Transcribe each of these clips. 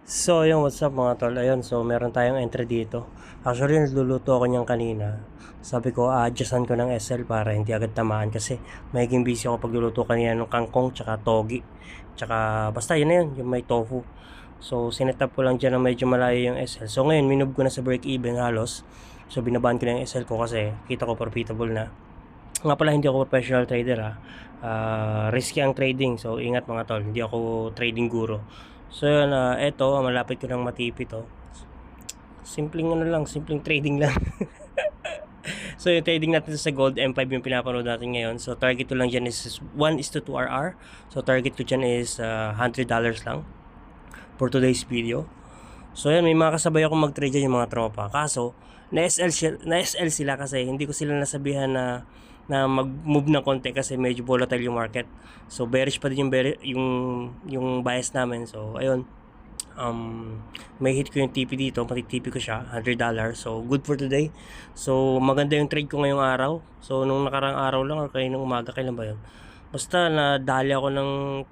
So, ayun, what's up mga tol? Ayun, so meron tayong entry dito. Actually, nagluluto ako niyan kanina. Sabi ko, adjustan ko ng SL para hindi agad tamaan kasi magiging busy ako pagluluto kanina ng kangkong tsaka togi. Tsaka, basta yun na yun, yung may tofu. So, sinetap ko lang dyan na medyo malayo yung SL. So, ngayon, minove ko na sa break-even halos. So, binabaan ko na yung SL ko kasi kita ko profitable na. Nga pala, hindi ako professional trader ha. Risky ang trading. So, ingat mga tol. Hindi ako trading guru. So, yun, eto, malapit ko ng matipi to. Simpleng ano lang, simpleng trading lang. So, yung trading natin sa gold M5 yung pinapanood natin ngayon. So, target ko lang dyan is 1:2 RR. So, target ko dyan is $100 lang for today's video. So, yan, may mga kasabay akong mag-trade dyan yung mga tropa. Kaso, na-SL sila kasi hindi ko sila nasabihan na mag-move ng konti kasi medyo volatile yung market. So, bearish pa din yung bias namin. So, ayun. May hit ko yung TP dito, pati-TP ko siya, $100. So, good for today. So, maganda yung trade ko ngayong araw. So, nung nakarang araw lang or kayo nung umaga, kailan ba yun? Basta, nadali ako ng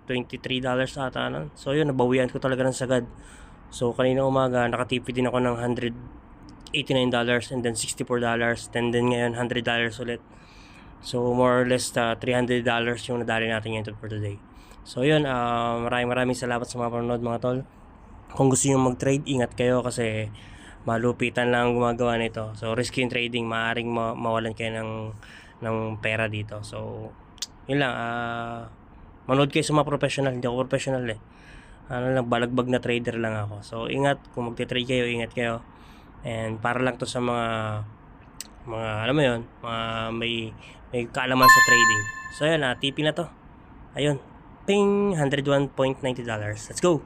$23 ata nun. So, yun, nabawian ko talaga ng sagad. So, kanina umaga, nakatipi din ako ng $189 and then $64. And then ngayon, $100 ulit. So, more or less, $300 yung nadali natin ngayon for today. So, yun, maraming salamat sa mga panonood mga tol. Kung gusto nyo mag-trade, ingat kayo kasi malupitan lang ang gumagawa nito. So, risky yung trading, maaaring mawalan kayo ng pera dito. So, yun lang, manood kayo sa mga professional. Hindi ako professional eh. Ano lang, balagbag na trader lang ako. So, ingat, kung magte-trade kayo, ingat kayo. And para lang to sa mga alam mo yun, mga may kaalaman sa trading. So, yun, TP na to. Ayun, ping, $101.90. Let's go!